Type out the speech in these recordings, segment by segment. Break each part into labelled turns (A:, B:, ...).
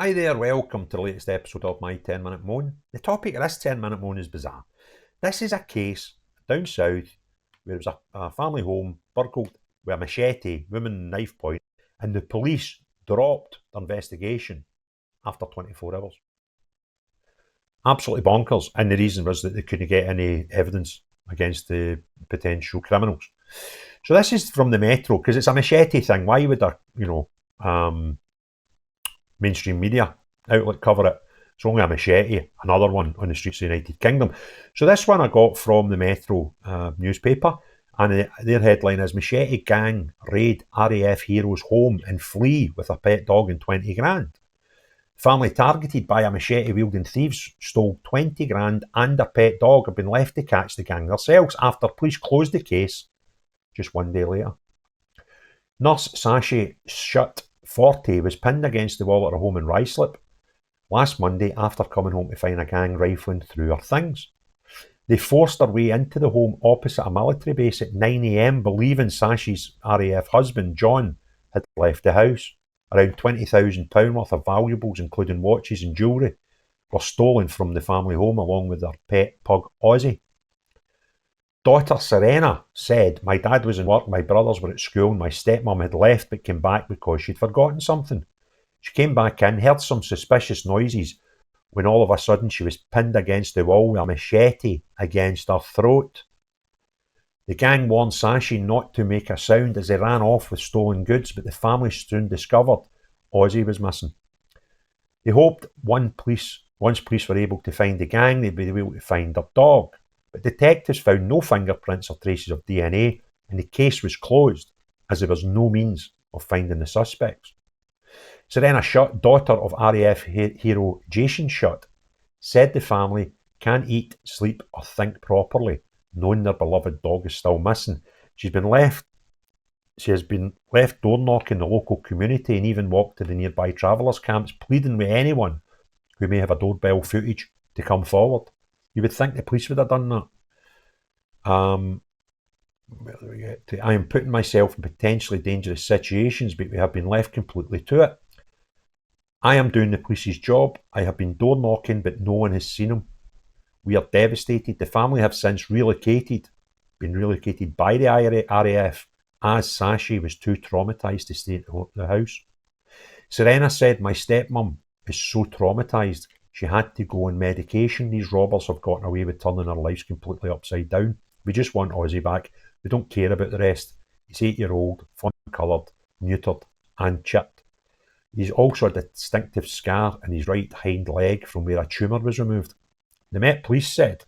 A: Hi there, welcome to the latest episode of my 10-minute moan. The topic of this 10-minute moan is bizarre. This is a case down south where it was a family home burgled with a machete, woman knife point, and the police dropped their investigation after 24 hours. Absolutely bonkers, and the reason was that they couldn't get any evidence against the potential criminals. So this is from the Metro, because it's a machete thing. Why would mainstream media outlet cover it? It's only a machete, another one on the streets of the United Kingdom. So this one I got from the Metro newspaper, and their headline is Machete Gang Raid RAF Hero's Home and Flee with a Pet Dog and 20 grand. Family targeted by a machete-wielding thieves stole 20 grand and a pet dog have been left to catch the gang themselves after police closed the case just one day later. Nurse Sashi Shutt, 40, was pinned against the wall at her home in Ruislip last Monday after coming home to find a gang rifling through her things. They forced their way into the home opposite a military base at 9 a.m, believing Sashi's RAF husband, John, had left the house. Around £20,000 worth of valuables, including watches and jewellery, were stolen from the family home along with their pet pug, Ozzie. Daughter Serena said, "My dad was in work, my brothers were at school, and my stepmom had left but came back because she'd forgotten something. She came back in, heard some suspicious noises, when all of a sudden she was pinned against the wall with a machete against her throat." The gang warned Sashi not to make a sound as they ran off with stolen goods, but the family soon discovered Ozzie was missing. They hoped once police were able to find the gang, they'd be able to find their dog. But detectives found no fingerprints or traces of DNA, and the case was closed as there was no means of finding the suspects. Serena Shutt, daughter of RAF hero Jason Shutt, said the family can't eat, sleep or think properly, knowing their beloved dog is still missing. She has been left door knocking the local community and even walked to the nearby travellers camps, pleading with anyone who may have a doorbell footage to come forward. You would think the police would have done that. Where do we get to? I am putting myself in potentially dangerous situations, but we have been left completely to it. I am doing the police's job. I have been door knocking, but no one has seen him. We are devastated. The family have since been relocated by the RAF as Sashi was too traumatised to stay at the house. Serena said, "My stepmom is so traumatised. She had to go on medication. These robbers have gotten away with turning her life completely upside down. We just want Ozzie back. We don't care about the rest. He's 8-year-old, fun-coloured, neutered and chipped. He's also a distinctive scar in his right hind leg from where a tumour was removed." The Met Police said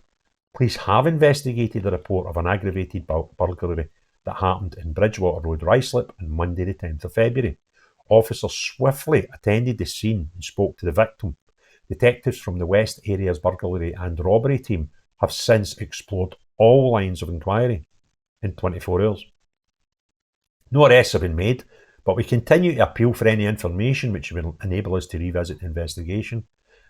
A: police have investigated the report of an aggravated burglary that happened in Bridgewater Road, Ruislip, on Monday the 10th of February. Officers swiftly attended the scene and spoke to the victim. Detectives from the West Area's burglary and robbery team have since explored all lines of inquiry in 24 hours. No arrests have been made, but we continue to appeal for any information which will enable us to revisit the investigation.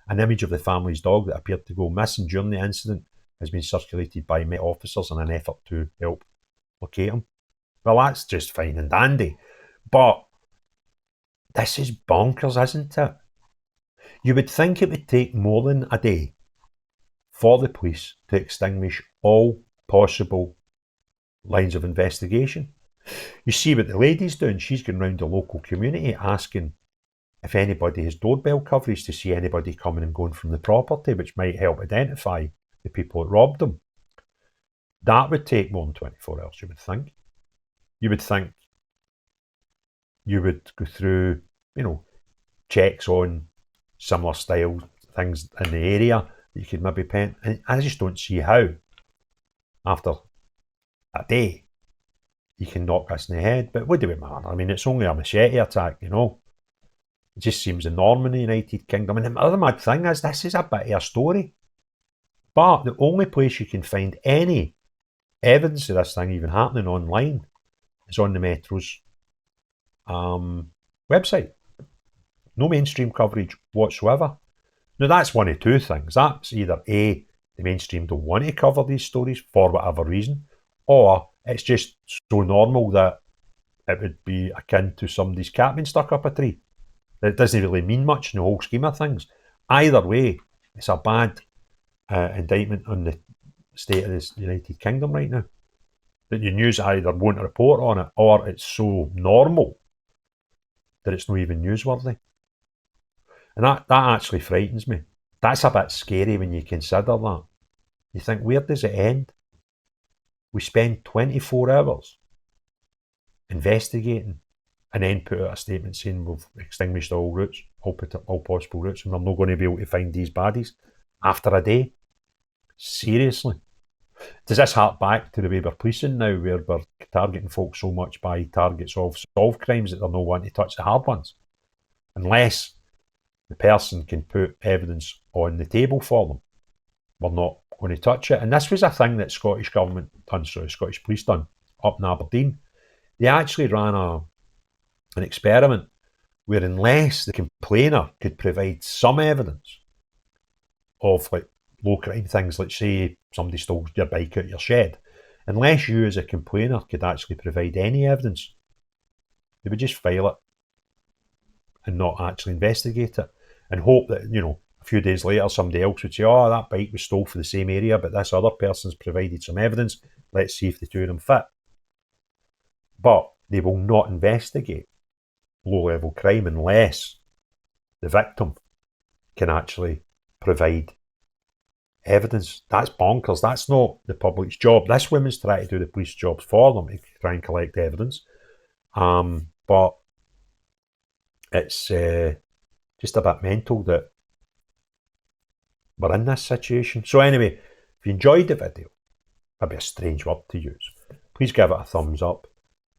A: An image of the family's dog that appeared to go missing during the incident has been circulated by Met officers in an effort to help locate him. Well, that's just fine and dandy, but this is bonkers, isn't it? You would think it would take more than a day for the police to extinguish all possible lines of investigation. You see what the lady's doing. She's going round the local community asking if anybody has doorbell coverage to see anybody coming and going from the property, which might help identify the people that robbed them. That would take more than 24 hours, you would think. You would think you would go through, checks on similar style things in the area that you could maybe pen. And I just don't see how, after a day, you can knock us in the head. But what do we matter? I mean, it's only a machete attack, It just seems the norm in the United Kingdom. And the other mad thing is, this is a bit of a story. But the only place you can find any evidence of this thing even happening online is on the Metro's website. No mainstream coverage whatsoever. Now, that's one of two things. That's either A, the mainstream don't want to cover these stories for whatever reason, or it's just so normal that it would be akin to somebody's cat being stuck up a tree. It doesn't really mean much in the whole scheme of things. Either way, it's a bad indictment on the state of the United Kingdom right now. That the news either won't report on it, or it's so normal that it's not even newsworthy. And that actually frightens me. That's a bit scary when you consider that. You think, where does it end? We spend 24 hours investigating and then put out a statement saying we've extinguished all routes, all possible routes, and we're not going to be able to find these baddies after a day. Seriously. Does this hark back to the way we're policing now, where we're targeting folks so much by targets of solved crimes that they're not wanting to touch the hard ones? Unless the person can put evidence on the table for them, we're not going to touch it. And this was a thing that Scottish Government done, so Scottish Police done up in Aberdeen. They actually ran an experiment where, unless the complainer could provide some evidence of like low crime things, like say somebody stole your bike out your shed, unless you as a complainer could actually provide any evidence, they would just file it and not actually investigate it, and hope that, you know, a few days later somebody else would say, oh, that bike was stole for the same area, but this other person's provided some evidence, let's see if the two of them fit. But they will not investigate low-level crime unless the victim can actually provide evidence. That's bonkers. That's not the public's job. This woman's trying to do the police jobs for them, to try and collect evidence. But it's just a bit mental that we're in this situation. So anyway, if you enjoyed the video, maybe a strange word to use, please give it a thumbs up.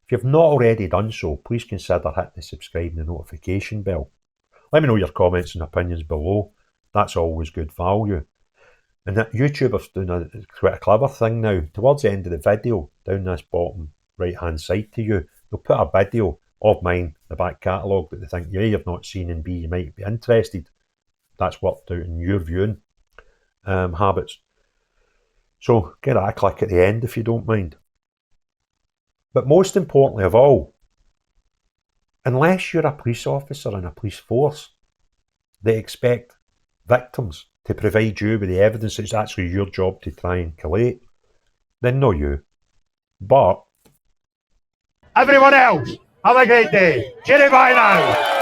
A: If you've not already done so, please consider hitting the subscribe and the notification bell. Let me know your comments and opinions below. That's always good value. And that YouTuber's doing quite a clever thing now. Towards the end of the video, down this bottom right hand side to you, they'll put a video of mine, the back catalogue, that they think, yeah, you've not seen, and B, you might be interested. That's worked out in your viewing habits. So get a click at the end if you don't mind. But most importantly of all, unless you're a police officer in a police force, they expect victims to provide you with the evidence that's actually your job to try and collate, then no you. But everyone else, have a great day. Cheerio, bye now.